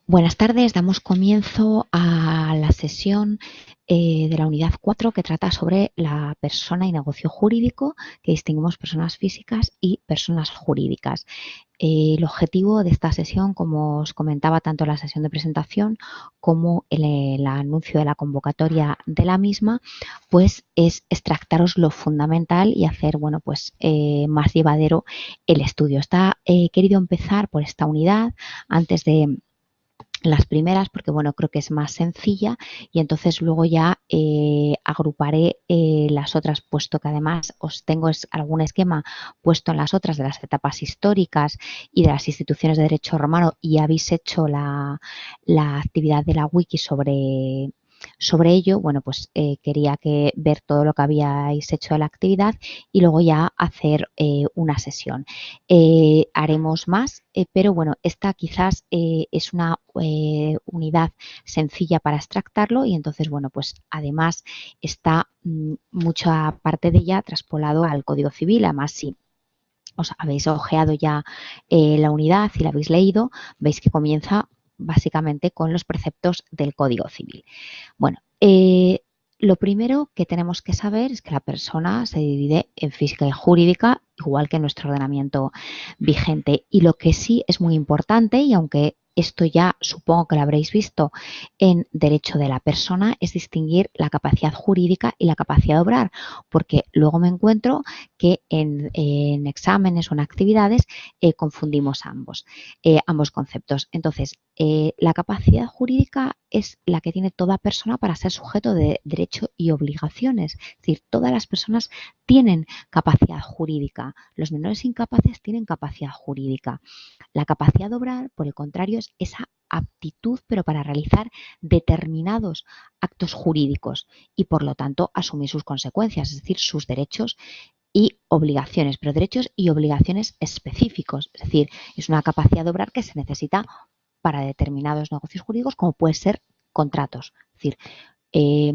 Buenas tardes, damos comienzo a la sesión de la unidad 4 que trata sobre la persona y negocio jurídico, que distinguimos personas físicas y personas jurídicas. El objetivo de esta sesión, como os comentaba, tanto en la sesión de presentación como en el anuncio de la convocatoria de la misma, pues es extractaros lo fundamental y hacer, bueno, pues más llevadero el estudio. Está querido empezar por esta unidad antes de las primeras porque bueno, creo que es más sencilla y entonces luego ya agruparé las otras, puesto que además os tengo algún esquema puesto en las otras de las etapas históricas y de las instituciones de derecho romano y habéis hecho la actividad de la wiki sobre ello. Bueno, pues quería ver todo lo que habíais hecho de la actividad y luego ya hacer una sesión. Haremos más, pero bueno, esta quizás es una unidad sencilla para extractarlo y entonces, bueno, pues además está mucha parte de ella traspolado al Código Civil. Además, si os habéis ojeado ya la unidad y la habéis leído, veis que comienza básicamente con los preceptos del Código Civil. Bueno, lo primero que tenemos que saber es que la persona se divide en física y jurídica, igual que en nuestro ordenamiento vigente. Y lo que sí es muy importante, y aunque esto ya supongo que lo habréis visto en derecho de la persona, es distinguir la capacidad jurídica y la capacidad de obrar, porque luego me encuentro que en exámenes o en actividades confundimos ambos conceptos. Entonces, la capacidad jurídica es la que tiene toda persona para ser sujeto de derecho y obligaciones. Es decir, todas las personas tienen capacidad jurídica. Los menores incapaces tienen capacidad jurídica. La capacidad de obrar, por el contrario, es esa aptitud, pero para realizar determinados actos jurídicos y, por lo tanto, asumir sus consecuencias, es decir, sus derechos y obligaciones, pero derechos y obligaciones específicos. Es decir, es una capacidad de obrar que se necesita para determinados negocios jurídicos, como puede ser contratos. Es decir, eh,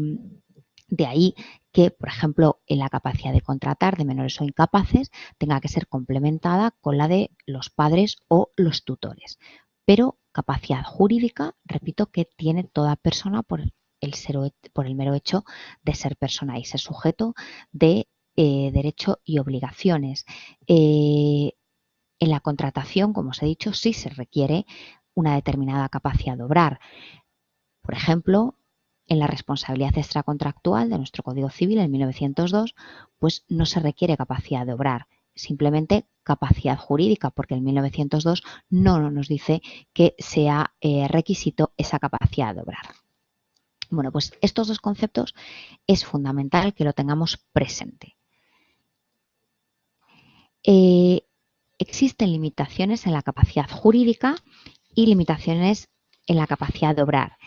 de ahí que, por ejemplo, en la capacidad de contratar de menores o incapaces tenga que ser complementada con la de los padres o los tutores. Pero capacidad jurídica, repito, que tiene toda persona por el mero hecho de ser persona y ser sujeto de derecho y obligaciones. En la contratación, como os he dicho, sí se requiere una determinada capacidad de obrar. Por ejemplo, en la responsabilidad extracontractual de nuestro Código Civil en 1902, pues no se requiere capacidad de obrar, simplemente capacidad jurídica, porque en 1902 no nos dice que sea requisito esa capacidad de obrar. Bueno, pues estos dos conceptos es fundamental que lo tengamos presente. Existen limitaciones en la capacidad jurídica y limitaciones en la capacidad de obrar.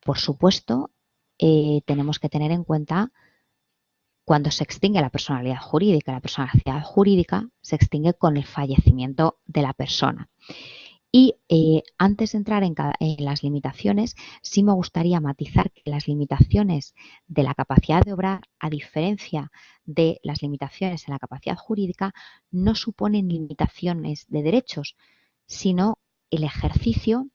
Por supuesto, tenemos que tener en cuenta cuando se extingue la personalidad jurídica. La personalidad jurídica se extingue con el fallecimiento de la persona. Y antes de entrar en las limitaciones, sí me gustaría matizar que las limitaciones de la capacidad de obrar, a diferencia de las limitaciones en la capacidad jurídica, no suponen limitaciones de derechos, sino el ejercicio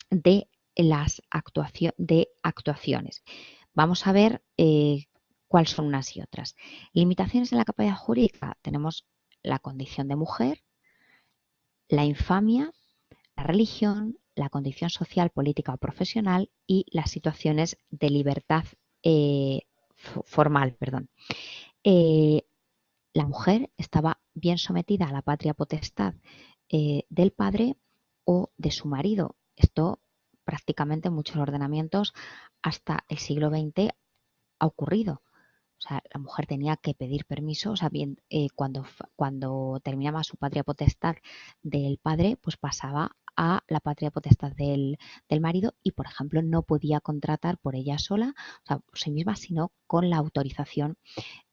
de las actuaciones. Vamos a ver cuáles son unas y otras. Limitaciones en la capacidad jurídica. Tenemos la condición de mujer, la infamia, la religión, la condición social, política o profesional y las situaciones de libertad formal. La mujer estaba bien sometida a la patria potestad del padre o de su marido. Esto prácticamente en muchos ordenamientos hasta el siglo XX ha ocurrido. O sea, la mujer tenía que pedir permiso, o sea, bien, cuando terminaba su patria potestad del padre, pues pasaba a la patria potestad del marido y, por ejemplo, no podía contratar por ella sola, o sea, por sí misma, sino con la autorización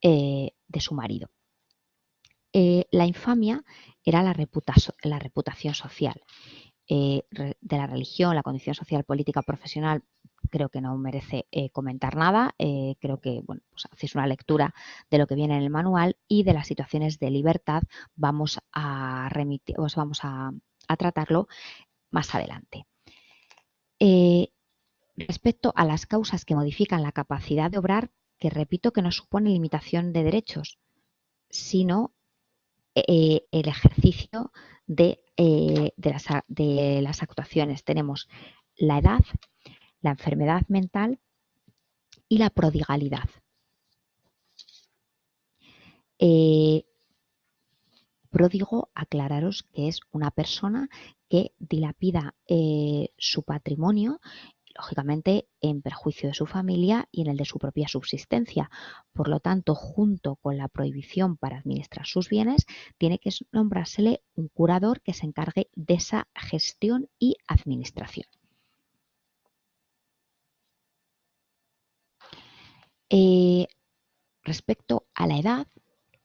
de su marido. La infamia era la reputación social. De la religión, la condición social, política, profesional, creo que no merece comentar nada. Creo que bueno, pues hacéis una lectura de lo que viene en el manual y de las situaciones de libertad vamos a tratarlo más adelante. Respecto a las causas que modifican la capacidad de obrar, que repito que no supone limitación de derechos, sino el ejercicio de las actuaciones. Tenemos la edad, la enfermedad mental y la prodigalidad. Pródigo, aclararos que es una persona que dilapida su patrimonio, lógicamente en perjuicio de su familia y en el de su propia subsistencia. Por lo tanto, junto con la prohibición para administrar sus bienes, tiene que nombrársele un curador que se encargue de esa gestión y administración. Respecto a la edad,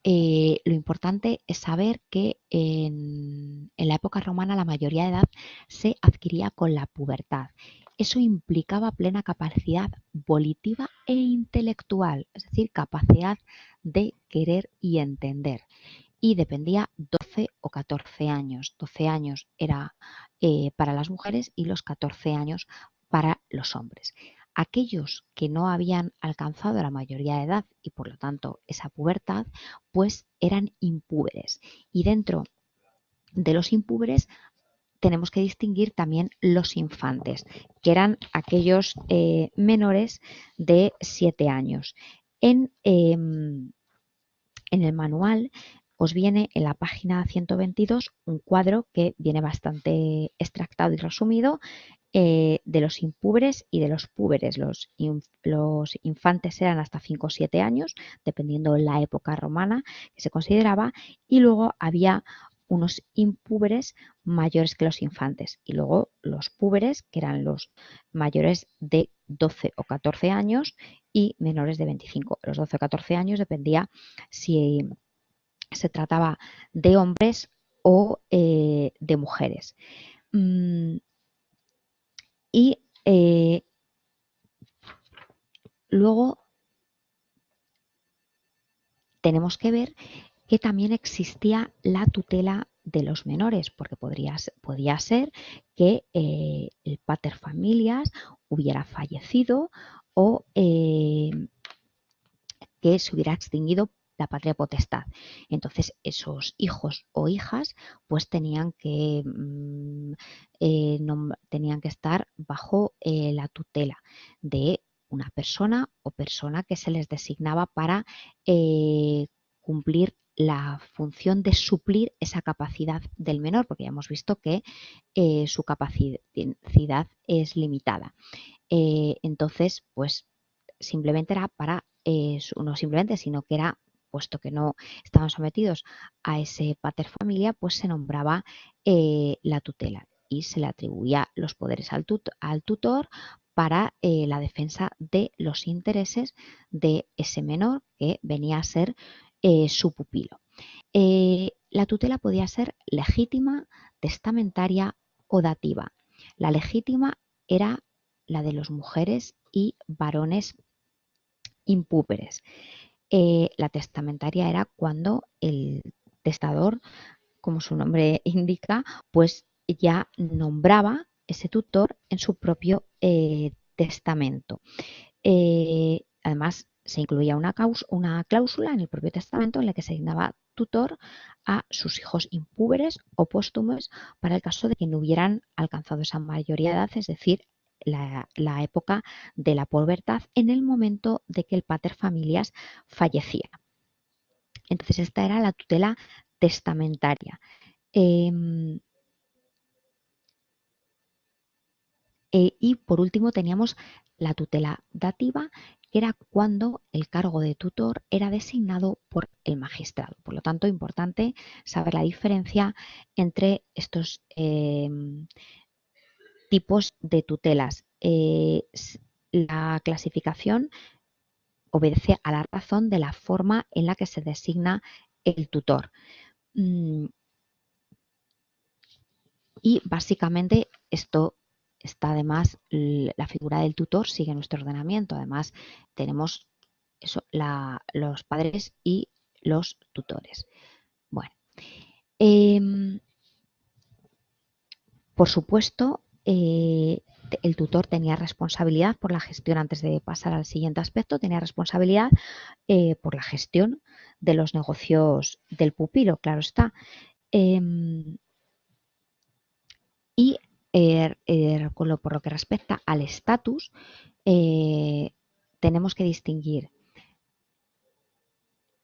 lo importante es saber que en la época romana la mayoría de edad se adquiría con la pubertad. Eso implicaba plena capacidad volitiva e intelectual, es decir, capacidad de querer y entender. Y dependía 12 o 14 años. 12 años era para las mujeres y los 14 años para los hombres. Aquellos que no habían alcanzado la mayoría de edad y por lo tanto esa pubertad, pues eran impúberes. Y dentro de los impúberes tenemos que distinguir también los infantes, que eran aquellos menores de 7 años. En el manual os viene en la página 122 un cuadro que viene bastante extractado y resumido de los impúberes y de los púberes. Los infantes eran hasta 5 o 7 años, dependiendo de la época romana que se consideraba, y luego había unos impúberes mayores que los infantes y luego los púberes, que eran los mayores de 12 o 14 años y menores de 25. Los 12 o 14 años dependía si se trataba de hombres o de mujeres. Y luego tenemos que ver que también existía la tutela de los menores, porque podía ser que el pater familias hubiera fallecido o que se hubiera extinguido la patria potestad. Entonces, esos hijos o hijas pues tenían que estar bajo la tutela de una persona o persona que se les designaba para cumplir la función de suplir esa capacidad del menor, porque ya hemos visto que su capacidad es limitada. Entonces, pues simplemente era para, no simplemente, sino que era, puesto que no estaban sometidos a ese pater familia, pues se nombraba la tutela y se le atribuía los poderes al tutor para la defensa de los intereses de ese menor que venía a ser su pupilo. La tutela podía ser legítima, testamentaria o dativa. La legítima era la de las mujeres y varones impúberes. La testamentaria era cuando el testador, como su nombre indica, pues ya nombraba ese tutor en su propio testamento. Además, se incluía una cláusula en el propio testamento en la que se asignaba tutor a sus hijos impúberes o póstumos para el caso de que no hubieran alcanzado esa mayoría de edad, es decir, la época de la pubertad en el momento de que el pater familias fallecía. Entonces, esta era la tutela testamentaria. Y por último teníamos la tutela dativa, que era cuando el cargo de tutor era designado por el magistrado. Por lo tanto, importante saber la diferencia entre estos tipos de tutelas. La clasificación obedece a la razón de la forma en la que se designa el tutor. Y básicamente esto está, además, la figura del tutor sigue nuestro ordenamiento. Además, tenemos eso, los padres y los tutores. Bueno, por supuesto, el tutor tenía responsabilidad por la gestión, antes de pasar al siguiente aspecto, tenía responsabilidad por la gestión de los negocios del pupilo, claro está. Y por lo que respecta al estatus, tenemos que distinguir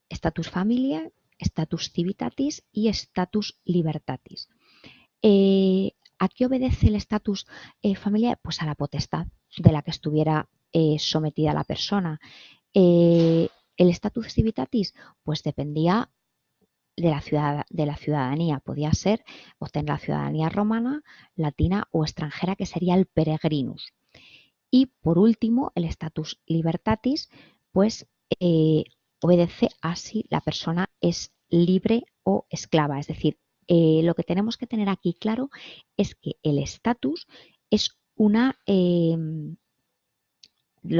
status familia, status civitatis y status libertatis. ¿A qué obedece el estatus familiar? Pues a la potestad de la que estuviera sometida la persona. El status civitatis, pues dependía de la ciudadanía. Podía ser obtener la ciudadanía romana, latina o extranjera, que sería el peregrinus. Y por último, el status libertatis, pues obedece a si la persona es libre o esclava. Es decir, lo que tenemos que tener aquí claro es que el estatus es lo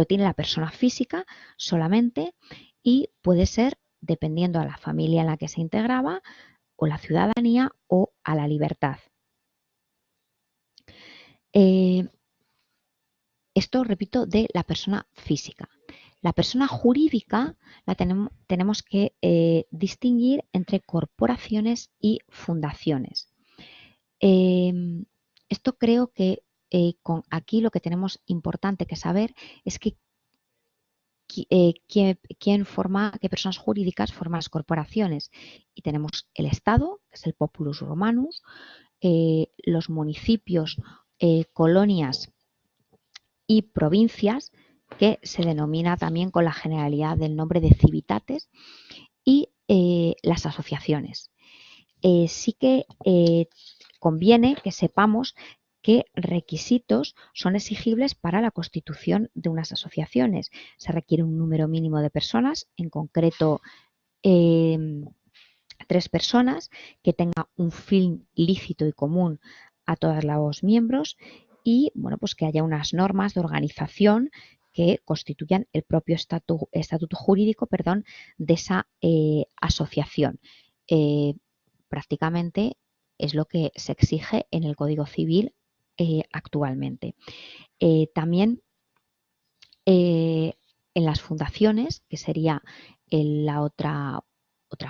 tiene la persona física solamente y puede ser dependiendo a la familia en la que se integraba, o la ciudadanía o a la libertad. Esto, repito, de la persona física. La persona jurídica la tenemos que distinguir entre corporaciones y fundaciones. Esto creo que aquí lo que tenemos importante que saber es que qué personas jurídicas forman las corporaciones. Y tenemos el Estado, que es el Populus Romanus, los municipios, colonias y provincias, que se denomina también con la generalidad del nombre de civitates, y las asociaciones. Sí que conviene que sepamos qué requisitos son exigibles para la constitución de unas asociaciones. Se requiere un número mínimo de personas, en concreto 3 personas, que tenga un fin lícito y común a todos los miembros, y bueno, pues que haya unas normas de organización que constituyan el propio estatuto jurídico, de esa asociación. Prácticamente es lo que se exige en el Código Civil actualmente. También en las fundaciones, que sería la otra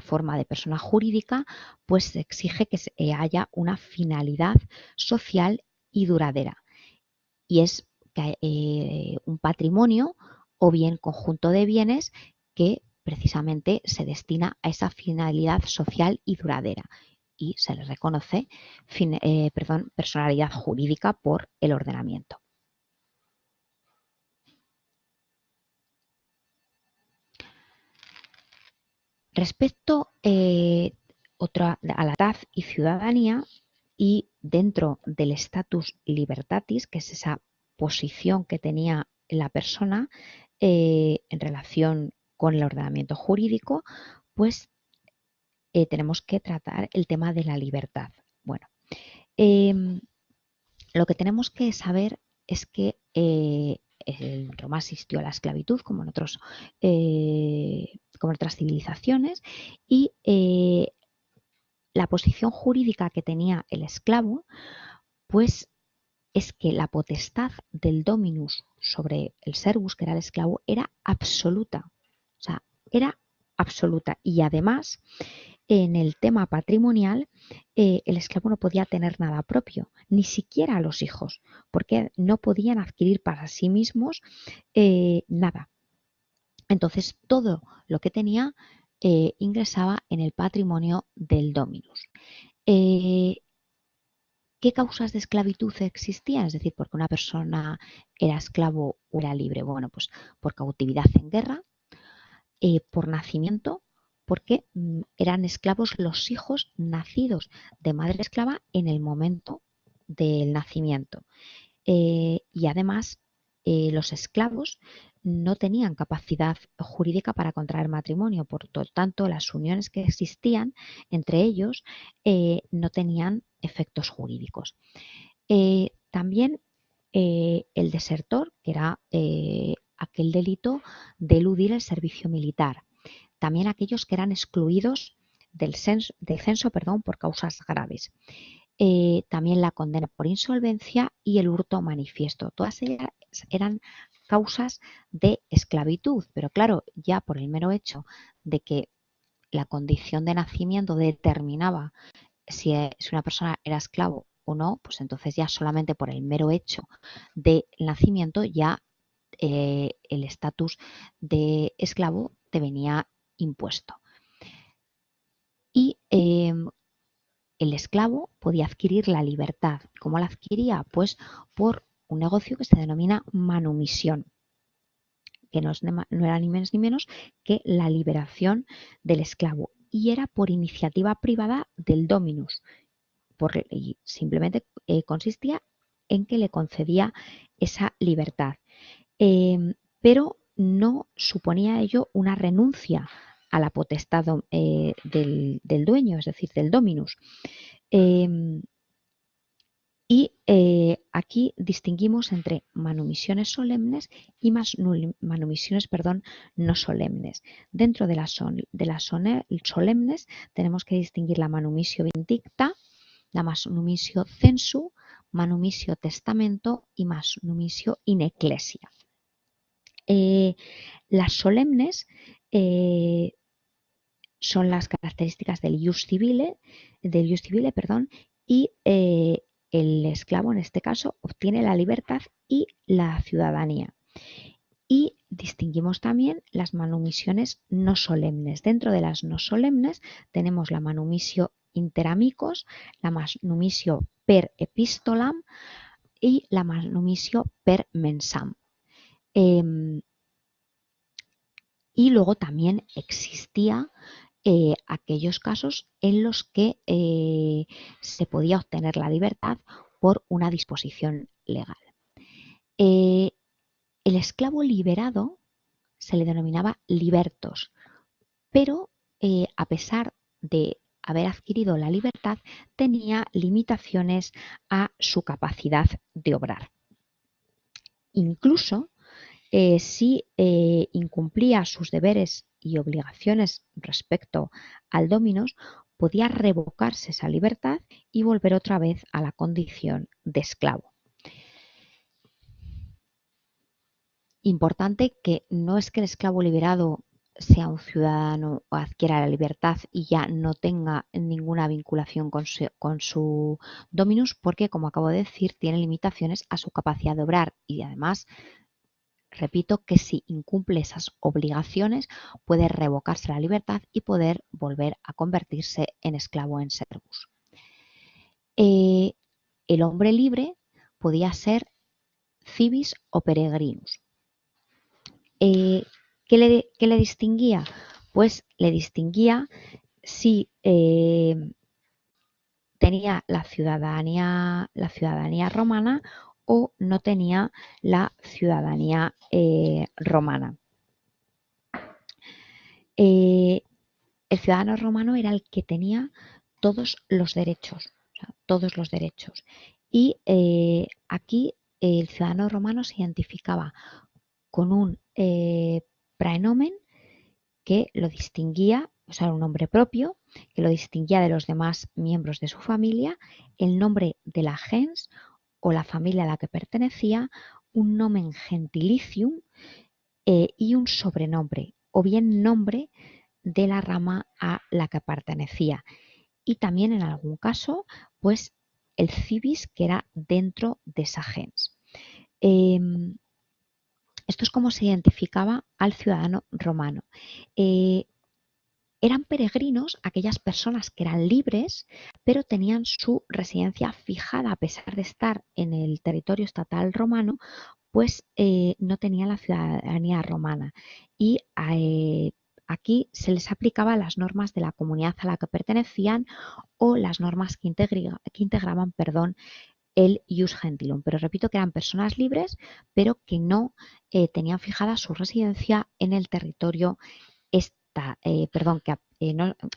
forma de persona jurídica, pues se exige que haya una finalidad social y duradera. Y es un patrimonio o bien conjunto de bienes que precisamente se destina a esa finalidad social y duradera, y se le reconoce personalidad jurídica por el ordenamiento. Respecto a la edad y ciudadanía, y dentro del status libertatis, que es esa posición que tenía la persona en relación con el ordenamiento jurídico, pues tenemos que tratar el tema de la libertad. Bueno, lo que tenemos que saber es que en Roma existió la esclavitud, como en otras civilizaciones, y la posición jurídica que tenía el esclavo, pues es que la potestad del dominus sobre el servus, que era el esclavo, era absoluta. O sea, era absoluta. Y además, en el tema patrimonial, el esclavo no podía tener nada propio, ni siquiera a los hijos, porque no podían adquirir para sí mismos nada. Entonces, todo lo que tenía ingresaba en el patrimonio del dominus. ¿Qué causas de esclavitud existían? Es decir, porque una persona era esclavo o era libre. Bueno, pues por cautividad en guerra, por nacimiento, porque eran esclavos los hijos nacidos de madre esclava en el momento del nacimiento. Y además, los esclavos no tenían capacidad jurídica para contraer matrimonio, por lo tanto, las uniones que existían entre ellos no tenían efectos jurídicos. También el desertor, que era aquel delito de eludir el servicio militar. También aquellos que eran excluidos del censo por causas graves. también la condena por insolvencia y el hurto manifiesto. Todas ellas eran causas de esclavitud, pero claro, ya por el mero hecho de que la condición de nacimiento determinaba si una persona era esclavo o no, pues entonces ya solamente por el mero hecho de nacimiento ya el estatus de esclavo te venía impuesto. Y el esclavo podía adquirir la libertad. ¿Cómo la adquiría? Pues por un negocio que se denomina manumisión, que no era ni menos ni menos que la liberación del esclavo. Y era por iniciativa privada del dominus. Y simplemente consistía en que le concedía esa libertad. Pero no suponía ello una renuncia a la potestad del dueño, es decir, del dominus. Aquí distinguimos entre manumisiones solemnes y manumisiones, no solemnes. Dentro de las solemnes tenemos que distinguir la manumisio vindicta, la manumisio censu, manumisio testamento y manumisio in ecclesia. Las solemnes son las características del ius civile, y el esclavo en este caso obtiene la libertad y la ciudadanía. Y distinguimos también las manumisiones no solemnes. Dentro de las no solemnes tenemos la manumisio inter amicos, la manumisio per epistolam y la manumisio per mensam. Y luego también existía aquellos casos en los que se podía obtener la libertad por una disposición legal. El esclavo liberado se le denominaba libertos, pero a pesar de haber adquirido la libertad, tenía limitaciones a su capacidad de obrar. Incluso si incumplía sus deberes y obligaciones respecto al dominus, podía revocarse esa libertad y volver otra vez a la condición de esclavo. Importante que no es que el esclavo liberado sea un ciudadano o adquiera la libertad y ya no tenga ninguna vinculación con su dominus, porque, como acabo de decir, tiene limitaciones a su capacidad de obrar y además, repito, que si incumple esas obligaciones puede revocarse la libertad y poder volver a convertirse en esclavo en servus. El hombre libre podía ser civis o peregrinus. ¿Qué le distinguía? Pues le distinguía si tenía la ciudadanía romana o no tenía la ciudadanía romana. El ciudadano romano era el que tenía todos los derechos, Y aquí el ciudadano romano se identificaba con un praenomen que lo distinguía, o sea, un nombre propio, que lo distinguía de los demás miembros de su familia, el nombre de la gens o la familia a la que pertenecía, un nomen gentilicium y un sobrenombre, o bien nombre de la rama a la que pertenecía. Y también en algún caso, pues el civis, que era dentro de esa gens. Esto es como se identificaba al ciudadano romano. Eran peregrinos aquellas personas que eran libres, pero tenían su residencia fijada a pesar de estar en el territorio estatal romano, pues no tenían la ciudadanía romana. Y aquí se les aplicaba las normas de la comunidad a la que pertenecían o las normas que integraban el ius gentilum. Pero repito que eran personas libres, pero que no tenían fijada su residencia en el territorio a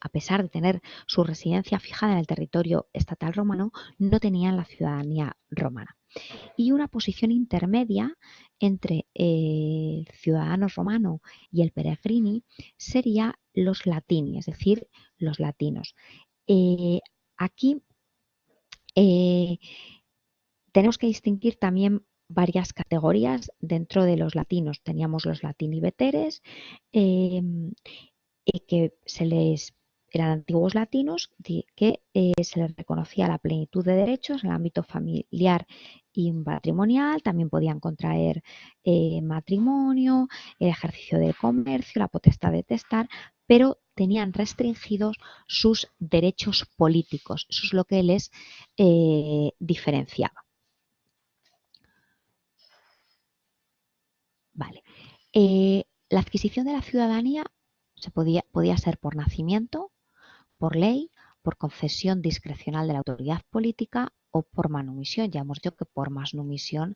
pesar de tener su residencia fijada en el territorio estatal romano, no tenían la ciudadanía romana. Y una posición intermedia entre el ciudadano romano y el peregrini sería los latini, es decir, los latinos. Aquí Eh, Tenemos que distinguir también varias categorías dentro de los latinos. Teníamos los latini veteres, que eran antiguos latinos, que se les reconocía la plenitud de derechos en el ámbito familiar y patrimonial. También podían contraer matrimonio, el ejercicio del comercio, la potestad de testar, pero tenían restringidos sus derechos políticos. Eso es lo que les diferenciaba. Vale. La adquisición de la ciudadanía podía ser por nacimiento, por ley, por concesión discrecional de la autoridad política o por manumisión. Ya hemos dicho que por manumisión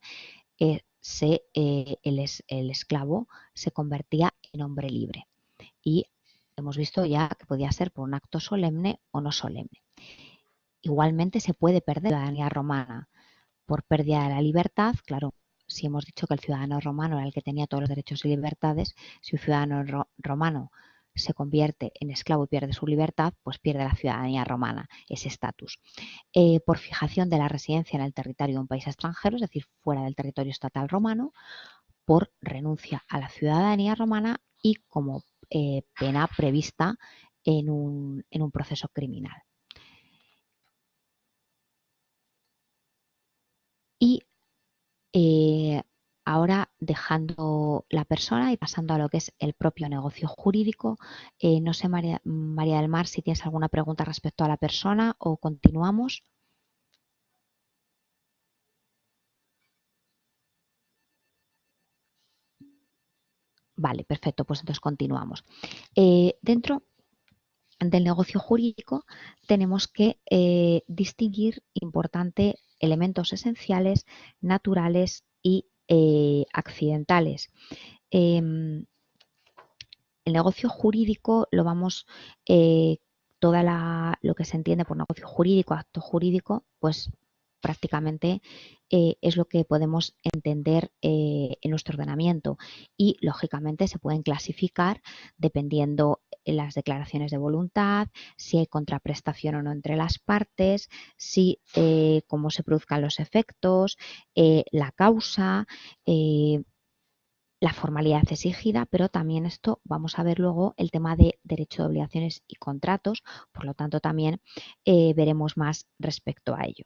el esclavo se convertía en hombre libre. Y hemos visto ya que podía ser por un acto solemne o no solemne. Igualmente se puede perder la ciudadanía romana por pérdida de la libertad. Claro, si hemos dicho que el ciudadano romano era el que tenía todos los derechos y libertades, si un ciudadano romano se convierte en esclavo y pierde su libertad, pues pierde la ciudadanía romana, ese estatus. Por fijación de la residencia en el territorio de un país extranjero, es decir, fuera del territorio estatal romano, por renuncia a la ciudadanía romana y como pena prevista en un proceso criminal. Y ahora, dejando la persona y pasando a lo que es el propio negocio jurídico, no sé, María del Mar, si tienes alguna pregunta respecto a la persona o continuamos. Vale, perfecto, pues entonces continuamos. Dentro del negocio jurídico tenemos que distinguir importante elementos esenciales, naturales y accidentales. El negocio jurídico lo vamos, lo que se entiende por negocio jurídico, acto jurídico, pues prácticamente es lo que podemos entender en nuestro ordenamiento y lógicamente se pueden clasificar dependiendo las declaraciones de voluntad, si hay contraprestación o no entre las partes, si cómo se produzcan los efectos, la causa, la formalidad exigida, pero también esto vamos a ver luego el tema de derecho de obligaciones y contratos, por lo tanto también veremos más respecto a ello.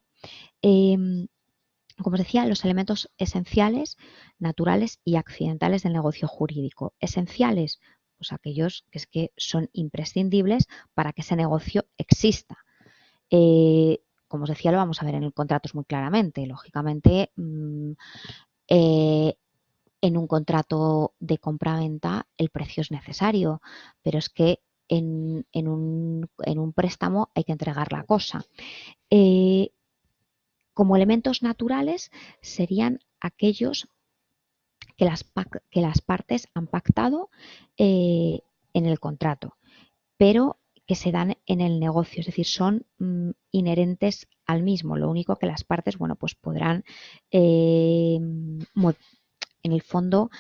Como os decía, los elementos esenciales, naturales y accidentales del negocio jurídico. Esenciales, pues aquellos que es que son imprescindibles para que ese negocio exista. Como os decía, lo vamos a ver en el contratos muy claramente. Lógicamente, en un contrato de compra-venta el precio es necesario, pero es que en un préstamo hay que entregar la cosa. Como elementos naturales serían aquellos que las partes han pactado en el contrato, pero que se dan en el negocio, es decir, son inherentes al mismo. Lo único que las partes, bueno, pues podrán en el fondo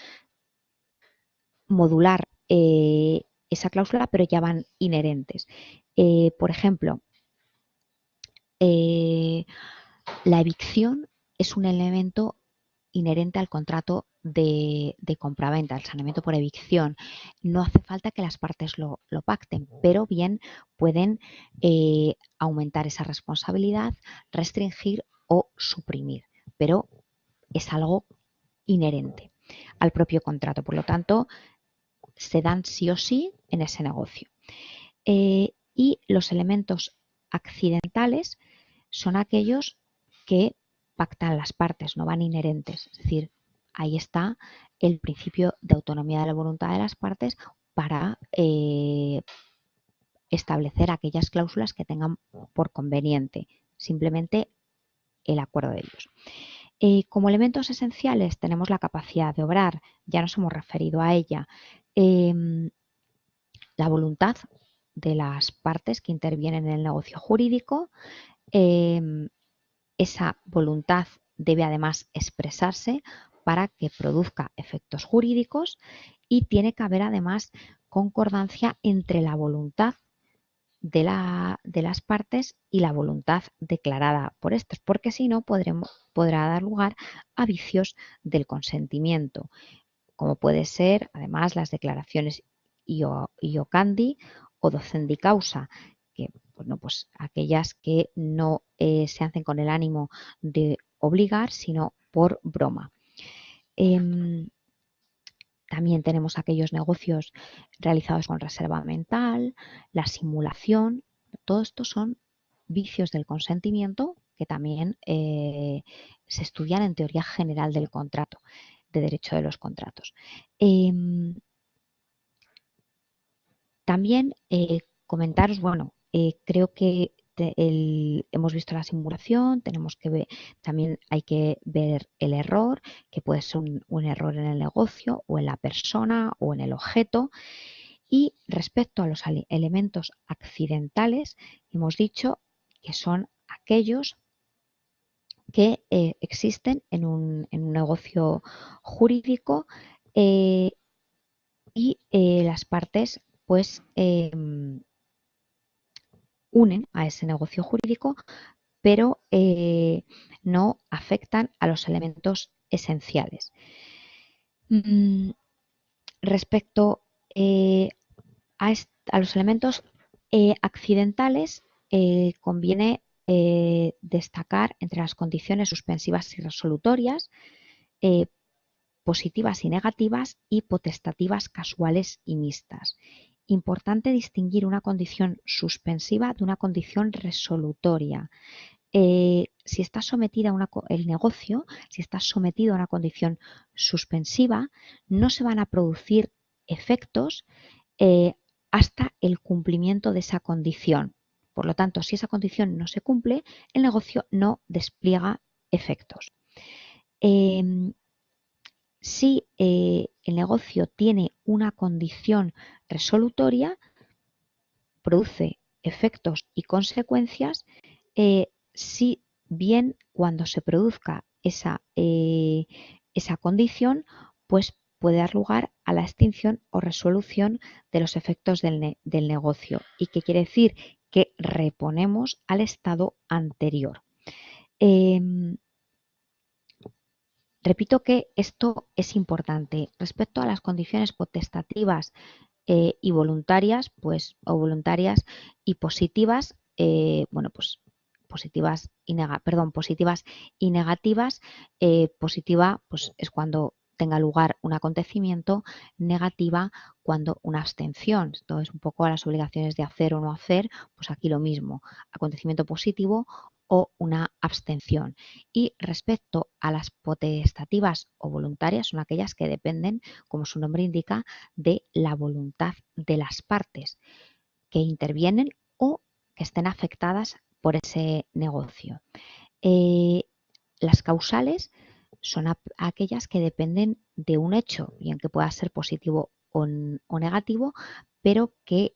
modular esa cláusula, pero ya van inherentes. Por ejemplo, la evicción es un elemento inherente al contrato de compraventa, el saneamiento por evicción. No hace falta que las partes lo pacten, pero bien pueden aumentar esa responsabilidad, restringir o suprimir, pero es algo inherente al propio contrato. Por lo tanto, se dan sí o sí en ese negocio. Y los elementos accidentales son aquellos que pactan las partes, no van inherentes. Es decir, ahí está el principio de autonomía de la voluntad de las partes para establecer aquellas cláusulas que tengan por conveniente, simplemente el acuerdo de ellos. Como elementos esenciales tenemos la capacidad de obrar, ya nos hemos referido a ella, la voluntad de las partes que intervienen en el negocio jurídico. Esa voluntad debe además expresarse para que produzca efectos jurídicos y tiene que haber además concordancia entre la voluntad de las partes y la voluntad declarada por estas, porque si no podrá dar lugar a vicios del consentimiento, como puede ser además las declaraciones iocandi o docendi causa, que bueno, pues aquellas que no se hacen con el ánimo de obligar, sino por broma. También tenemos aquellos negocios realizados con reserva mental, la simulación. Todo esto son vicios del consentimiento que también se estudian en teoría general del contrato, de derecho de los contratos. También comentaros, bueno, creo que hemos visto la simulación, tenemos que ver, también hay que ver el error, que puede ser un error en el negocio o en la persona o en el objeto. Y respecto a los elementos accidentales, hemos dicho que son aquellos que existen en un negocio jurídico y las partes pues unen a ese negocio jurídico, pero no afectan a los elementos esenciales. Respecto a los elementos accidentales, conviene destacar entre las condiciones suspensivas y resolutorias, positivas y negativas y potestativas casuales y mixtas. Importante distinguir una condición suspensiva de una condición resolutoria. Si está sometida el negocio, si está sometido a una condición suspensiva, no se van a producir efectos hasta el cumplimiento de esa condición. Por lo tanto, si esa condición no se cumple, el negocio no despliega efectos. Si el negocio tiene una condición resolutoria, produce efectos y consecuencias, si bien cuando se produzca esa condición, pues puede dar lugar a la extinción o resolución de los efectos del negocio. ¿Y qué quiere decir? Que reponemos al estado anterior. Repito que esto es importante. Respecto a las condiciones potestativas y voluntarias, pues, o voluntarias y positivas, bueno, pues positivas y positivas y negativas. Positiva, pues es cuando tenga lugar un acontecimiento, negativa cuando una abstención. Esto es un poco a las obligaciones de hacer o no hacer, pues aquí lo mismo, acontecimiento positivo o una abstención. Y respecto a las potestativas o voluntarias, son aquellas que dependen, como su nombre indica, de la voluntad de las partes que intervienen o que estén afectadas por ese negocio. Las causales son aquellas que dependen de un hecho, bien que pueda ser positivo o negativo, pero que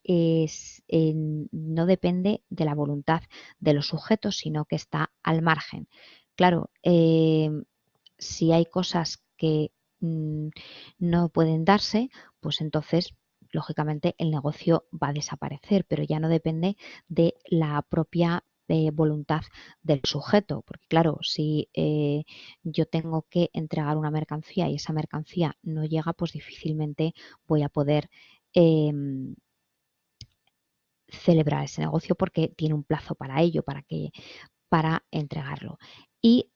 no depende de la voluntad de los sujetos, sino que está al margen. Claro, si hay cosas que no pueden darse, pues entonces lógicamente el negocio va a desaparecer, pero ya no depende de la propia voluntad del sujeto, porque claro, si yo tengo que entregar una mercancía y esa mercancía no llega, pues difícilmente voy a poder celebrar ese negocio porque tiene un plazo para ello, para entregarlo. Y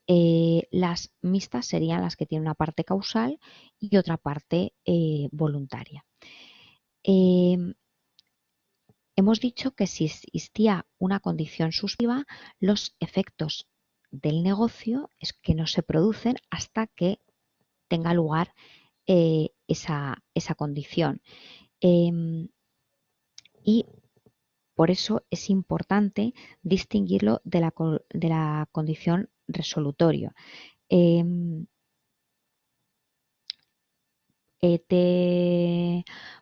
las mixtas serían las que tienen una parte causal y otra parte voluntaria. Hemos dicho que si existía una condición suspensiva, los efectos del negocio es que no se producen hasta que tenga lugar esa condición. Y por eso es importante distinguirlo de la condición resolutoria.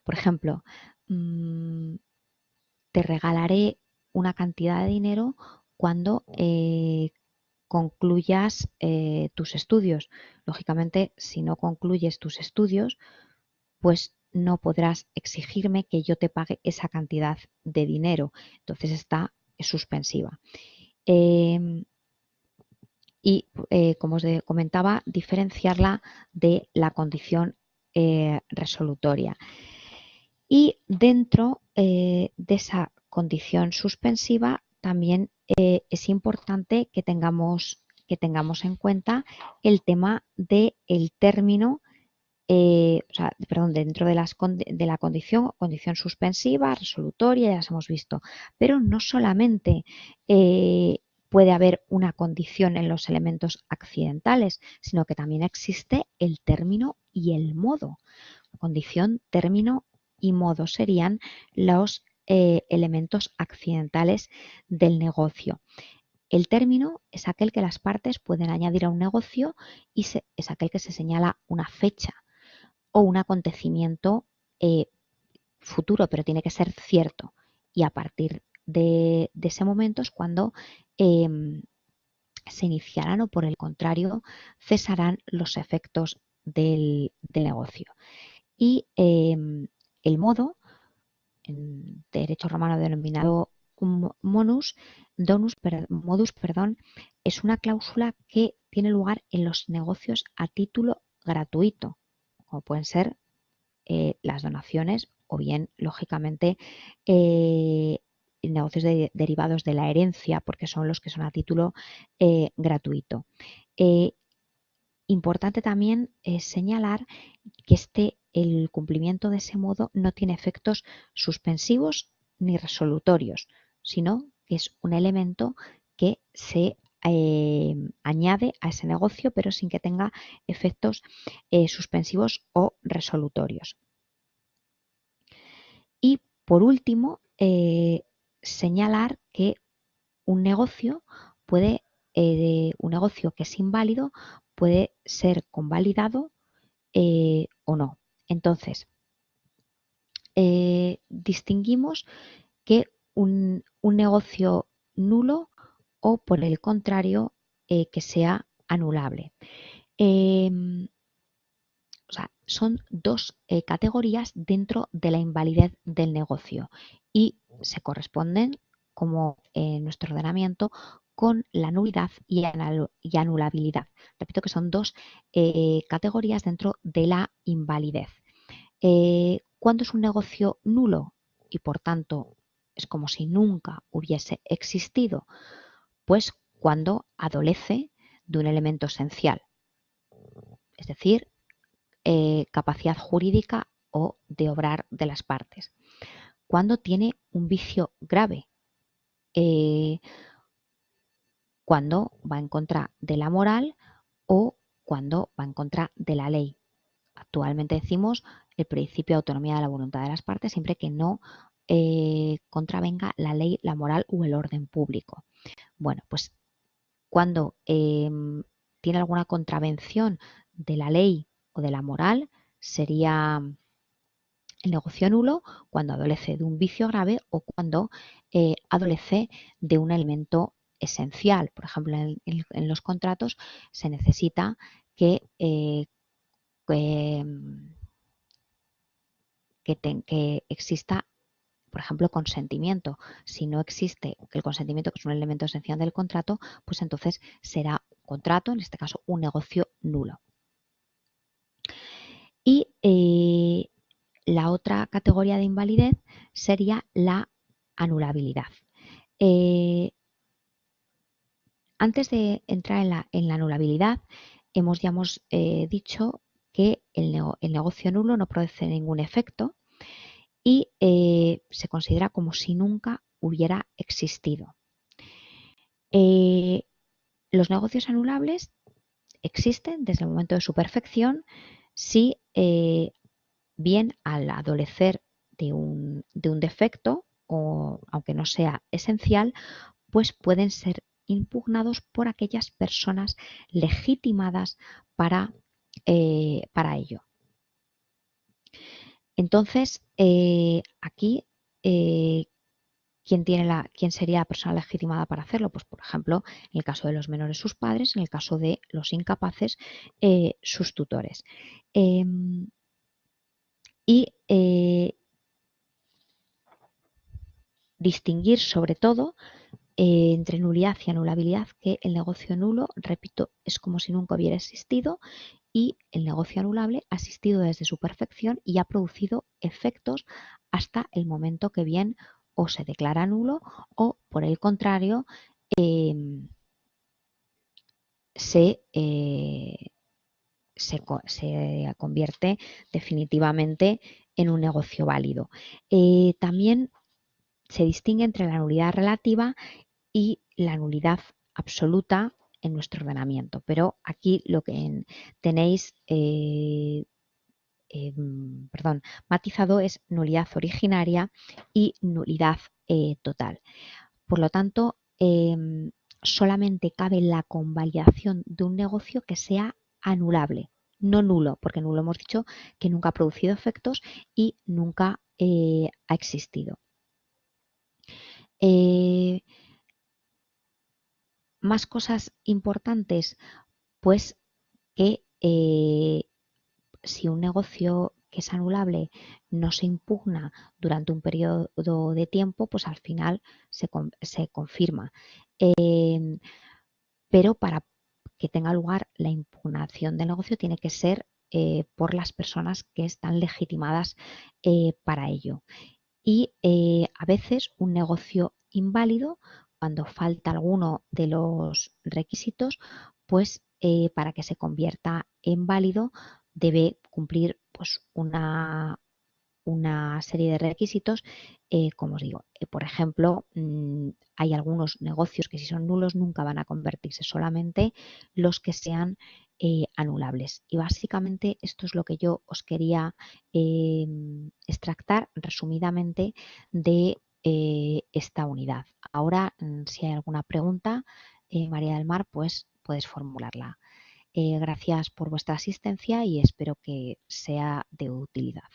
Por ejemplo, te regalaré una cantidad de dinero cuando concluyas tus estudios. Lógicamente, si no concluyes tus estudios, pues no podrás exigirme que yo te pague esa cantidad de dinero. Entonces está suspensiva. Como os comentaba, diferenciarla de la condición resolutoria. Y dentro de esa condición suspensiva también es importante que tengamos en cuenta el tema del término, dentro de la condición suspensiva, resolutoria, ya las hemos visto, pero no solamente puede haber una condición en los elementos accidentales, sino que también existe el término y el modo. Condición, término y modo serían los elementos accidentales del negocio. El término es aquel que las partes pueden añadir a un negocio y es aquel que se señala una fecha o un acontecimiento futuro, pero tiene que ser cierto. Y a partir de ese momento es cuando se iniciarán o, por el contrario, cesarán los efectos del negocio. Y el modo, en derecho romano denominado modus, es una cláusula que tiene lugar en los negocios a título gratuito, como pueden ser las donaciones o bien, lógicamente, negocios derivados de la herencia, porque son los que son a título gratuito. Importante también señalar que el cumplimiento de ese modo no tiene efectos suspensivos ni resolutorios, sino que es un elemento que se añade a ese negocio, pero sin que tenga efectos suspensivos o resolutorios. Y por último, señalar que un negocio que es inválido puede ser convalidado o no. Entonces, distinguimos que un negocio nulo o, por el contrario, que sea anulable. Son dos categorías dentro de la invalidez del negocio y se corresponden, como en nuestro ordenamiento, con la nulidad y anulabilidad. Repito que son dos categorías dentro de la invalidez. ¿Cuándo es un negocio nulo y por tanto es como si nunca hubiese existido? Pues cuando adolece de un elemento esencial, es decir, capacidad jurídica o de obrar de las partes. Cuando tiene un vicio grave, cuando va en contra de la moral o cuando va en contra de la ley. Actualmente decimos el principio de autonomía de la voluntad de las partes siempre que no contravenga la ley, la moral o el orden público. Bueno, pues cuando tiene alguna contravención de la ley o de la moral, sería el negocio nulo cuando adolece de un vicio grave o cuando adolece de un elemento esencial. Por ejemplo, en los contratos se necesita que exista, por ejemplo, consentimiento. Si no existe el consentimiento, que es un elemento esencial del contrato, pues entonces será un contrato, en este caso un negocio nulo. Y la otra categoría de invalidez sería la anulabilidad. Antes de entrar en la anulabilidad, ya hemos dicho que el negocio nulo no produce ningún efecto y se considera como si nunca hubiera existido. Los negocios anulables existen desde el momento de su perfección si bien al adolecer de un defecto, o aunque no sea esencial, pues pueden ser impugnados por aquellas personas legitimadas para ello. Entonces, aquí, ¿quién sería la persona legitimada para hacerlo? Pues, por ejemplo, en el caso de los menores, sus padres; en el caso de los incapaces, sus tutores. y distinguir sobre todo entre nulidad y anulabilidad, que el negocio nulo, repito, es como si nunca hubiera existido, y el negocio anulable ha existido desde su perfección y ha producido efectos hasta el momento que bien o se declara nulo o, por el contrario, se convierte definitivamente en un negocio válido. También se distingue entre la nulidad relativa y la nulidad absoluta en nuestro ordenamiento, pero aquí lo que tenéis matizado es nulidad originaria y nulidad total. Por lo tanto, solamente cabe la convalidación de un negocio que sea anulable, no nulo, porque nulo hemos dicho que nunca ha producido efectos y nunca ha existido. Más cosas importantes, pues que si un negocio que es anulable no se impugna durante un periodo de tiempo, pues al final se confirma. Pero para que tenga lugar la impugnación del negocio tiene que ser por las personas que están legitimadas para ello. Y a veces un negocio inválido, cuando falta alguno de los requisitos, pues para que se convierta en válido debe cumplir pues una serie de requisitos, como os digo, por ejemplo, hay algunos negocios que si son nulos nunca van a convertirse, solamente los que sean anulables. Y básicamente esto es lo que yo os quería extractar resumidamente de esta unidad. Ahora, si hay alguna pregunta, María del Mar, pues puedes formularla. Gracias por vuestra asistencia y espero que sea de utilidad.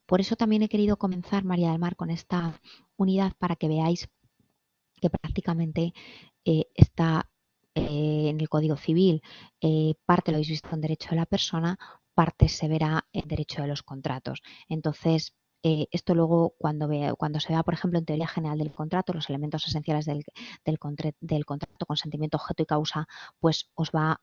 Por eso también he querido comenzar, María del Mar, con esta unidad para que veáis que prácticamente está en el Código Civil, parte lo habéis visto en derecho de la persona, parte se verá en derecho de los contratos. Entonces, esto luego cuando se vea, por ejemplo, en teoría general del contrato, los elementos esenciales del contrato, consentimiento, objeto y causa, pues os va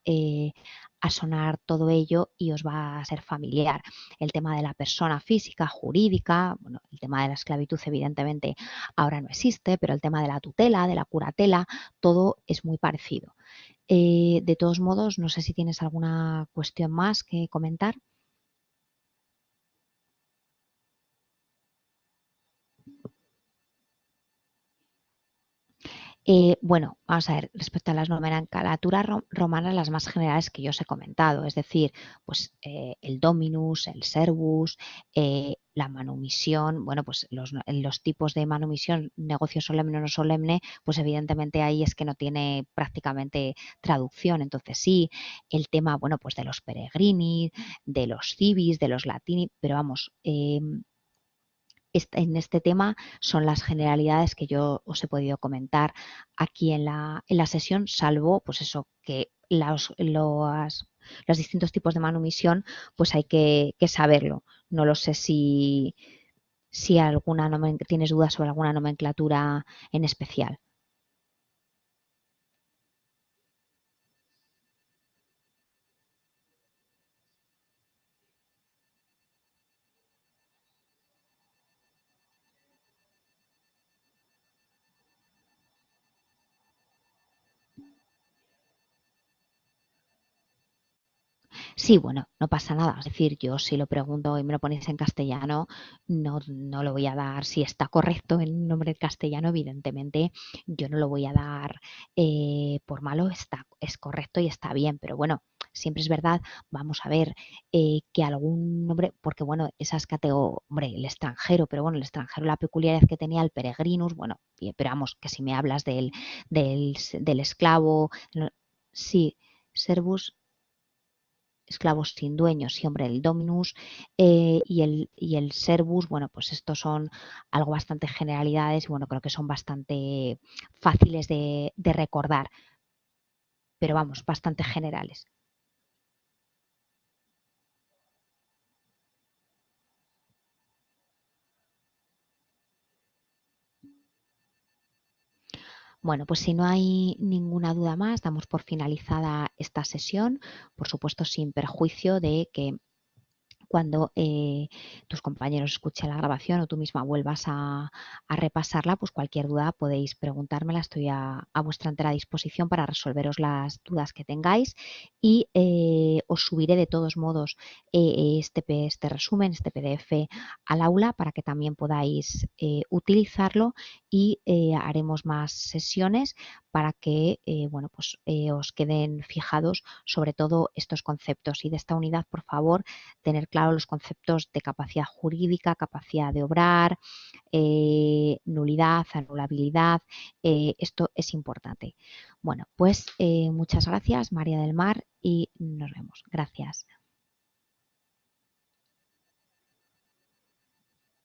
a sonar todo ello y os va a ser familiar. El tema de la persona física, jurídica, bueno, el tema de la esclavitud evidentemente ahora no existe, pero el tema de la tutela, de la curatela, todo es muy parecido. De todos modos, no sé si tienes alguna cuestión más que comentar. Bueno, vamos a ver, respecto a las nomenclaturas romanas, las más generales que yo os he comentado, es decir, pues el dominus, el servus, la manumisión, bueno, pues los tipos de manumisión, negocio solemne o no solemne, pues evidentemente ahí es que no tiene prácticamente traducción. Entonces sí, el tema, bueno, pues de los peregrini, de los civis, de los latini, pero vamos, en este tema son las generalidades que yo os he podido comentar aquí en la sesión, salvo pues eso, que los distintos tipos de manumisión pues hay que saberlo. No lo sé si tienes dudas sobre alguna nomenclatura en especial. Sí, bueno, no pasa nada. Es decir, yo si lo pregunto y me lo ponéis en castellano, no lo voy a dar. Si está correcto el nombre en castellano, evidentemente yo no lo voy a dar por malo. Es correcto y está bien, pero bueno, siempre es verdad. Vamos a ver que algún nombre, porque bueno, esas categorías, hombre, el extranjero, pero bueno, el extranjero, la peculiaridad que tenía el peregrinus, bueno, pero vamos, que si me hablas del esclavo, sí, servus. esclavos sin dueños, sí, hombre, el dominus y el servus, bueno, pues estos son algo bastante generalidades y bueno, creo que son bastante fáciles de recordar, pero vamos, bastante generales. Bueno, pues si no hay ninguna duda más, damos por finalizada esta sesión, por supuesto sin perjuicio de que cuando tus compañeros escuchen la grabación o tú misma vuelvas a repasarla, pues cualquier duda podéis preguntármela, estoy a vuestra entera disposición para resolveros las dudas que tengáis y os subiré de todos modos este resumen, este PDF al aula para que también podáis utilizarlo y haremos más sesiones para que bueno, pues, os queden fijados sobre todo estos conceptos y de esta unidad, por favor, tener claro los conceptos de capacidad jurídica, capacidad de obrar, nulidad, anulabilidad. Esto es importante. Bueno, pues muchas gracias, María del Mar, y nos vemos. Gracias.